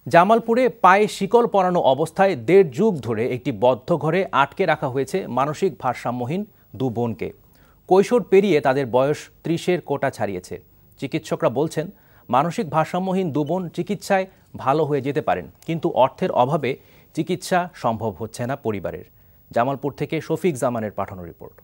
জামালপুরে পায়ে শিকল পরানো অবস্থায় ১.৫ যুগ ধরে একটি বদ্ধ ঘরে আটকে রাখা হয়েছে মানসিক ভারসাম্যহীন দু বোনকে। কৈশোর পেরিয়ে তাদের বয়স ৩০-এর কোটা ছাড়িয়েছে। চিকিৎসকরা বলছেন, মানসিক ভারসাম্যহীন দু বোন চিকিৎসায় ভালো হয়ে যেতে পারেন, কিন্তু অর্থের অভাবে চিকিৎসা সম্ভব হচ্ছে না পরিবারের। জামালপুর থেকে শফিক জামানের পাঠানো রিপোর্ট।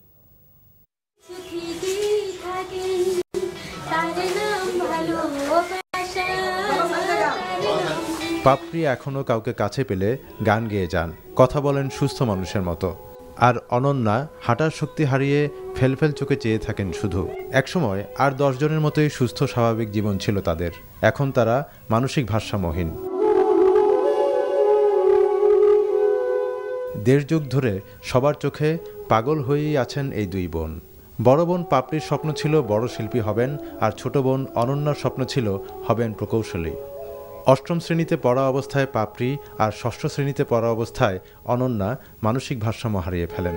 পাপড়ি এখনো কাউকে কাছে পেলে গান গেয়ে যান, কথা বলেন সুস্থ মানুষের মতো। আর অনন্যা হাঁটার শক্তি হারিয়ে ফেলফেল চোখে চেয়ে থাকেন শুধু। একসময় আর ১০ জনের মতোই সুস্থ স্বাভাবিক জীবন ছিল তাদের। এখন তারা মানসিক ভারসাম্যহীন। ১.৫ যুগ ধরে সবার চোখে পাগল হয়েই আছেন এই দুই বোন। বড় বোন পাপড়ির স্বপ্ন ছিল বড় শিল্পী হবেন, আর ছোট বোন অনন্যার স্বপ্ন ছিল হবেন প্রকৌশলী। অষ্টম শ্রেণীতে পড়া অবস্থায় পাপড়ি আর ষষ্ঠ শ্রেণীতে পড়া অবস্থায় অনন্যা মানসিক ভারসাম্য হারিয়ে ফেলেন।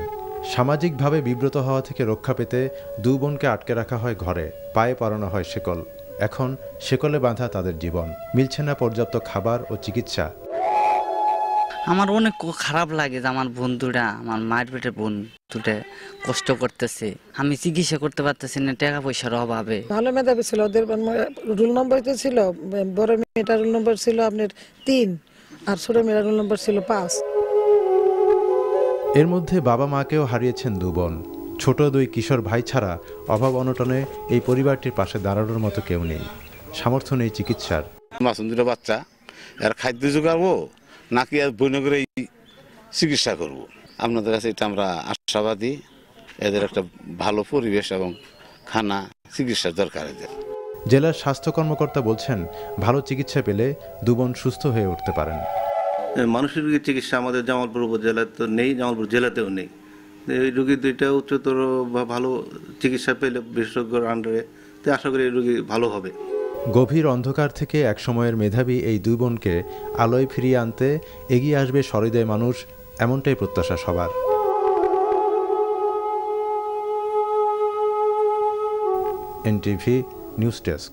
সামাজিকভাবে বিব্রত হওয়া থেকে রক্ষা পেতে দু বোনকে আটকে রাখা হয় ঘরে, পায়ে পরানো হয় শিকল। এখন শিকলে বাঁধা তাদের জীবন, মিলছে না পর্যাপ্ত খাবার ও চিকিৎসা। আমার অনেক খারাপ লাগে যে আমার বন্ধুরা, আমার মায়ের পেটের বোন দুটো কষ্ট করতেছে, আমি চিকিৎসা করতে পারতেছি না টাকা পয়সার অভাবে। ভালো মেধাবী ছিল, ওদের রোল নম্বর ছিল, বড় মেয়েটার রোল নম্বর ছিল আপনার ৩ আর ছোট মেয়েটার রোল নম্বর ছিল ৫। এর মধ্যে বাবা মাকেও হারিয়েছেন দু বোন। ছোট দুই কিশোর ভাই ছাড়া অভাব অনটনে এই পরিবারটির পাশে দাঁড়ানোর মতো কেউ নেই, সামর্থ্য নেই চিকিৎসার। মাসুম দুটো বাচ্চা, এর খাদ্য জোগাবো নাকি আর বৈনগরেই চিকিৎসা করব। আপনাদের কাছে এটা আমরা আশাবাদী, এদের একটা ভালো পরিবেশ এবং খানা চিকিৎসার দরকার। জেলার স্বাস্থ্য কর্মকর্তা বলছেন, ভালো চিকিৎসা পেলে দু বোন সুস্থ হয়ে উঠতে পারেন। মানসিক রোগীর চিকিৎসা আমাদের জামালপুর উপজেলায় তো নেই, জামালপুর জেলাতেও নেই। এই রোগী দুইটা উচ্চতর বা ভালো চিকিৎসা পেলে বিশেষজ্ঞর আন্ডারে, তো আশা করি এই রোগী ভালো হবে। গভীর অন্ধকার থেকে একসময়ের মেধাবী এই দুই বোনকে আলোয় ফিরিয়ে আনতে এগিয়ে আসবে সহৃদয় মানুষ, এমনটাই প্রত্যাশা সবার। NTV news desk.